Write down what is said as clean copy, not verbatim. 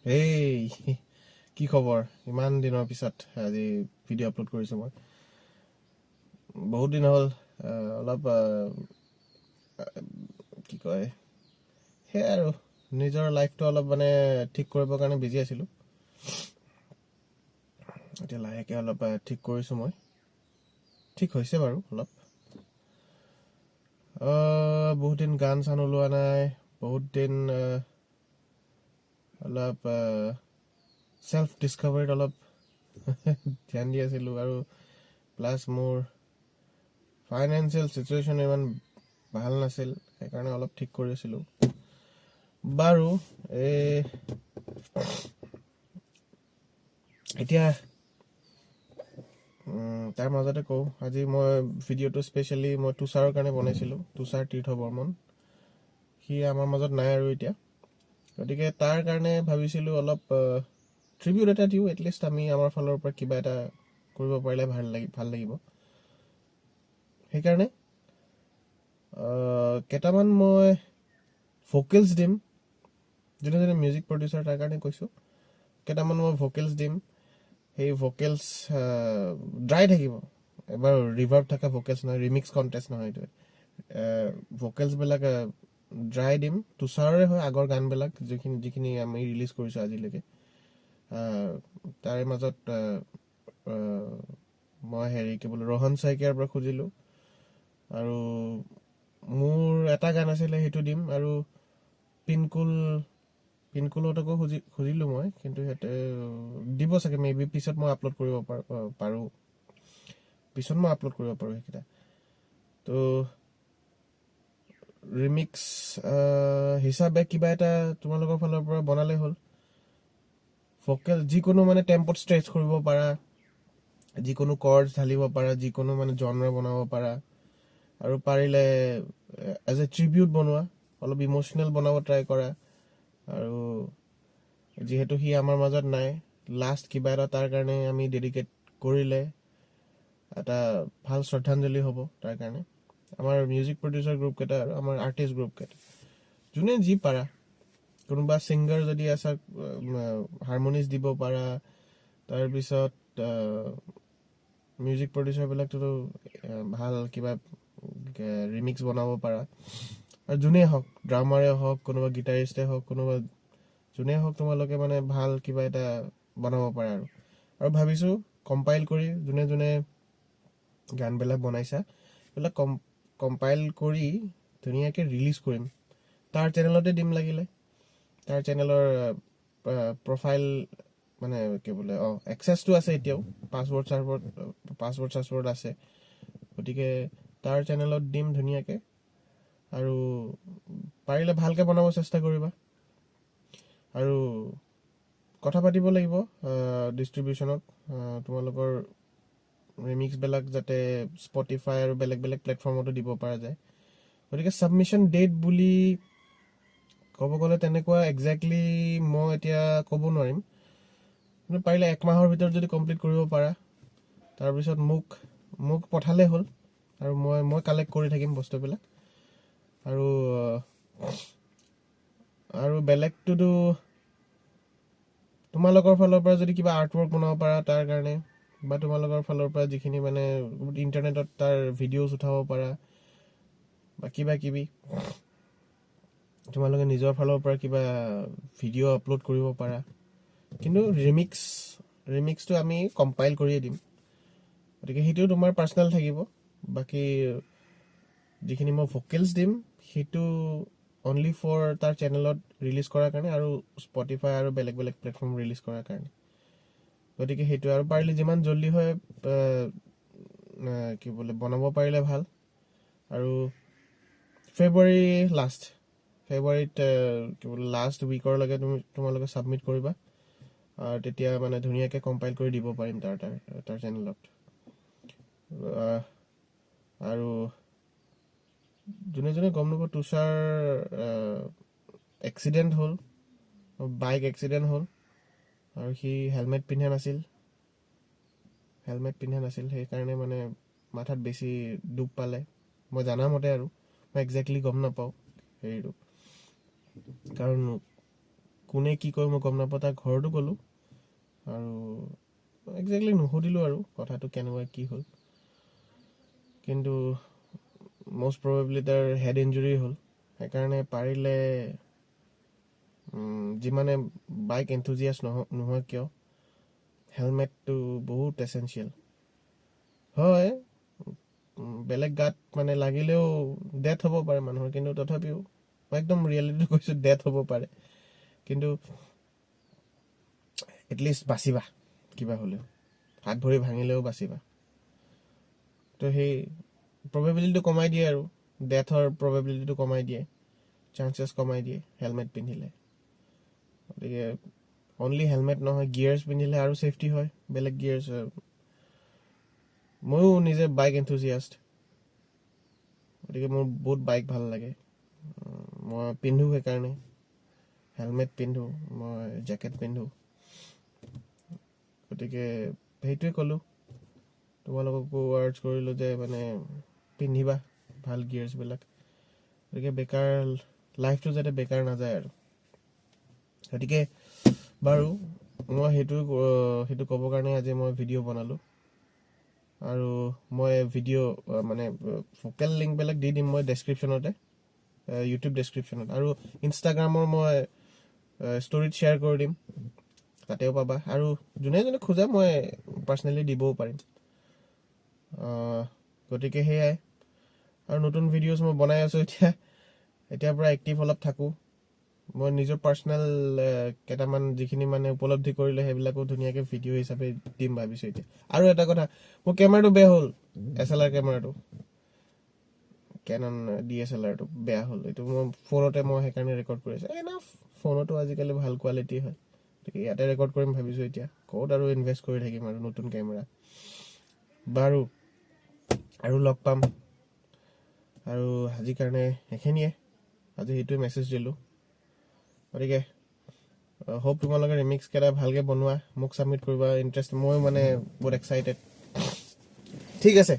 এই কি খবৰ? ইমান দিনৰ পিছত আজি ভিডিঅ' আপলোড কৰিছোঁ মই। বহুত দিন হ'ল। অলপ কি কয়, সেয়াই আৰু নিজৰ লাইফটো অলপ মানে ঠিক কৰিবৰ কাৰণে বিজি আছিলোঁ। এতিয়া লাহেকৈ অলপ ঠিক কৰিছোঁ মই। ঠিক হৈছে বাৰু অলপ। বহুত দিন গান চান ওলোৱা নাই। বহুত দিন অলপ চেল্ফ ডিস্কভাৰীত অলপ ধ্যান দি আছিলোঁ আৰু প্লাছ মোৰ ফাইনেন্সিয়েল চিটুৱেশ্যন ইমান ভাল নাছিল, সেইকাৰণে অলপ ঠিক কৰি আছিলোঁ বাৰু। এতিয়া তাৰ মাজতে কওঁ, আজি মই ভিডিঅ'টো স্পেচিয়েলি মই তুষাৰৰ কাৰণে বনাইছিলোঁ। তুষাৰ তীৰ্থ বৰ্মন, সি আমাৰ মাজত নাই আৰু এতিয়া, গতিকে তাৰ কাৰণে ভাবিছিলোঁ অলপ ট্ৰিবিউট এটা দিওঁ। এটলিষ্ট আমি আমাৰ ফালৰ পৰা কিবা এটা কৰিব পাৰিলে ভাল লাগিব। সেইকাৰণে কেইটামান মই ভোকেলছ দিম। যোনে মিউজিক প্ৰডিউচাৰ তাৰ কাৰণে কৈছোঁ, কেইটামান মই ভোকেলছ দিম। সেই ভোকেলছ ড্ৰাই থাকিব, এবাৰ ৰিভাৰ্ব থকা ভোকেলছ নহয়, ৰিমিক্স কণ্টেষ্ট নহয় এইটো। ভোকেলছবিলাক ড্ৰাই দিম। তুষাৰৰে হয় আগৰ গানবিলাক, যিখিনি আমি ৰিলিজ কৰিছোঁ আজিলৈকে। তাৰে মাজত মই কি বোলো ৰহন শইকীয়াৰ পৰা খুজিলোঁ, আৰু মোৰ এটা গান আছিলে সেইটো দিম, আৰু পিনকুলহঁতকো খুজিলোঁ মই, কিন্তু সিহঁতে দিব চাগে মেবি। পিছত মই আপলোড কৰিব পাৰোঁ সেইকেইটা। তো ৰিমিক্স হিচাপে কিবা এটা তোমালোকৰ ফালৰ পৰা বনালে হ'ল। ভোকেল যিকোনো মানে টেম্পত ষ্ট্ৰেচ কৰিব পাৰা, যিকোনো কৰ্ডছ ঢালিব পাৰা, যিকোনো মানে জনৰা বনাব পাৰা, আৰু পাৰিলে এজ এ ট্ৰিবিউট বনোৱা, অলপ ইম'চনেল বনাব ট্ৰাই কৰা। আৰু যিহেতু সি আমাৰ মাজত নাই, লাষ্ট কিবা এটা তাৰ কাৰণে আমি ডেডিকেট কৰিলে এটা ভাল শ্ৰদ্ধাঞ্জলি হ'ব তাৰ কাৰণে। আমাৰ মিউজিক প্ৰডিউচাৰ গ্ৰুপকেইটা আৰু আমাৰ আৰ্টিষ্ট গ্ৰুপকেইটা, যোনে যি পাৰা, কোনোবা ছিংগাৰ যদি আছা হাৰমনিজ দিব পাৰা, তাৰপিছত মিউজিক প্ৰডিউচাৰবিলাকতো ভাল কিবা ৰিমিক্স বনাব পাৰা, আৰু যোনেই হওক, ড্ৰামাৰে হওক, কোনোবা গিটাৰিষ্টে হওক, কোনোবা যোনেই হওক, তোমালোকে মানে ভাল কিবা এটা বনাব পাৰা। আৰু ভাবিছোঁ কম্পাইল কৰি যোনে যোনে গানবিলাক বনাইছা সেইবিলাক কম্পাইল কৰি ধুনীয়াকৈ ৰিলিজ কৰিম। তাৰ চেনেলতে দিম লাগিলে। তাৰ চেনেলৰ প্ৰফাইল মানে কি বোলে, এক্সেছটো আছে এতিয়াও, পাছৱৰ্ড চাছৱৰ্ড আছে, গতিকে তাৰ চেনেলত দিম ধুনীয়াকৈ। আৰু পাৰিলে ভালকৈ বনাব চেষ্টা কৰিবা, আৰু কথা পাতিব লাগিব ডিষ্ট্ৰিবিউশ্যনক, তোমালোকৰ ৰিমিক্সবিলাক যাতে স্পটিফাই আৰু বেলেগ বেলেগ প্লেটফৰ্মতো দিব পৰা যায়। গতিকে ছাবমিশ্যন ডেট বুলি ক'ব গ'লে তেনেকুৱা একজেক্টলি মই এতিয়া ক'ব নোৱাৰিম, কিন্তু পাৰিলে 1 মাহৰ ভিতৰত যদি কমপ্লিট কৰিব পাৰা, তাৰপিছত মোক পঠালেই হ'ল, আৰু মই কালেক্ট কৰি থাকিম বস্তুবিলাক। আৰু বেলেগটোতো তোমালোকৰ ফালৰ পৰা যদি কিবা আৰ্টৱৰ্ক বনাব পাৰা তাৰ কাৰণে, বা তোমালোকৰ ফালৰ পৰা যিখিনি মানে ইণ্টাৰনেটত তাৰ ভিডিঅ'জ উঠাব পাৰা, বা কিবা কিবি তোমালোকে নিজৰ ফালৰ পৰা কিবা ভিডিঅ' আপলোড কৰিব পাৰা। কিন্তু ৰিমিক্সটো আমি কম্পাইল কৰিয়ে দিম, গতিকে সেইটো তোমাৰ পাৰ্চনেল থাকিব। বাকী যিখিনি মই ভোকেলছ দিম সেইটো অনলি ফৰ তাৰ চেনেলত ৰিলিজ কৰাৰ কাৰণে, আৰু স্পটিফাই আৰু বেলেগ বেলেগ প্লেটফৰ্ম ৰিলিজ কৰাৰ কাৰণে। গতিকে সেইটো, আৰু পাৰিলে যিমান জল্দি হয় কি বোলে বনাব পাৰিলে ভাল। আৰু ফেব্ৰুৱাৰীত কি বোলে লাষ্ট উইকৰলৈকে তোমালোকে ছাবমিট কৰিবা, আৰু তেতিয়া মানে ধুনীয়াকৈ কম্পাইল কৰি দিব পাৰিম তাৰ চেনেলত। আৰু যোনে যোনে গম নাপাব, তুষাৰ এক্সিডেণ্ট হ'ল, বাইক এক্সিডেণ্ট হ'ল, আৰু সি হেলমেট পিন্ধা নাছিল, সেইকাৰণে মানে মাথাত বেছি দুখ পালে, মই জানামতে। আৰু মই একজেক্টলি গম নাপাওঁ হেৰিটো, কাৰণ কোনে কি কয় মই গম নাপাওঁ তাৰ ঘৰতো গ'লোঁ আৰু একজেক্টলি নুসুধিলোঁ আৰু কথাটো কেনেকুৱা কি হ'ল কিন্তু most probably তাৰ হেড ইঞ্জুৰি হ'ল সেইকাৰণে পাৰিলে যিমানে বাইক এনথুজিয়াষ্ট নোহোৱা কিয় হেলমেটটো বহুত এচেঞ্চিয়েল হয় বেলেগ গাত মানে লাগিলেও ডেথ হ'ব পাৰে মানুহৰ কিন্তু তথাপিও মই একদম ৰিয়েলিটি কৈছোঁ ডেথ হ'ব পাৰে কিন্তু এটলিষ্ট বাচিবা কিবা হ'লেও হাত ভৰি ভাঙিলেও বাচিবা তো সেই প্ৰবেবিলিটিটো কমাই দিয়ে আৰু ডেথৰ প্ৰবেবিলিটিটো কমাই দিয়ে চান্সেছ কমাই দিয়ে হেলমেট পিন্ধিলে গতিকে অনলি হেলমেট নহয় গিয়াৰ্ছ পিন্ধিলে আৰু ছেফটি হয় বেলেগ গিয়াৰ্ছ ময়ো নিজে বাইক এনথুজিয়াষ্ট গতিকে মোৰ বহুত বাইক ভাল লাগে মই পিন্ধো সেইকাৰণে হেলমেট পিন্ধো মই জেকেট পিন্ধো গতিকে সেইটোৱে ক'লোঁ তোমালোককো ৱাৰ্ডছ কৰিলোঁ যে মানে পিন্ধিবা ভাল গিয়াৰ্ছবিলাক গতিকে বেকাৰ লাইফটো যাতে বেকাৰ নাযায় আৰু গতিকে বাৰু মই সেইটো ক'বৰ কাৰণে আজি মই ভিডিঅ' বনালোঁ আৰু মই ভিডিঅ' মানে ফ'কেল লিংকবিলাক দি দিম মই ডেছক্ৰিপশ্যনতে ইউটিউব ডেছক্ৰিপশ্যনত আৰু ইনষ্টাগ্ৰামৰ মই ষ্টৰিত শ্বেয়াৰ কৰি দিম তাতেও পাবা আৰু যোনে যোনে খোজা মই পাৰ্চনেলি দিবও পাৰিম গতিকে সেয়াই আৰু নতুন ভিডিঅ'ছ মই বনাই আছোঁ এতিয়াৰ পৰা এক্টিভ অলপ থাকোঁ মই নিজৰ পাৰ্চনেল কেইটামান যিখিনি মানে উপলব্ধি কৰিলে সেইবিলাকো ধুনীয়াকৈ ভিডিঅ' হিচাপে দিম ভাবিছোঁ এতিয়া আৰু এটা কথা মোৰ কেমেৰাটো বেয়া হ'ল SLR কেমেৰাটো কেনন DSLRটো বেয়া হ'ল এইটো মই ফোনতে মই সেইকাৰণে ৰেকৰ্ড কৰি আছোঁ ফোনতো আজিকালি ভাল কোৱালিটি হয় গতিকে ইয়াতে ৰেকৰ্ড কৰিম ভাবিছোঁ এতিয়া ক'ত আৰু ইনভেষ্ট কৰি থাকিম আৰু নতুন কেমেৰা বাৰু আৰু লগ পাম আৰু আজিৰ কাৰণে সেইখিনিয়ে আজি সেইটোৱে মেছেজ দিলোঁ গতিকে হোপ তোমালোকে ৰিমিক্স কেইটা ভালকৈ বনোৱা মোক ছাবমিট কৰিবা ইণ্টাৰেষ্ট মই মানে বহুত এক্সাইটেড ঠিক আছে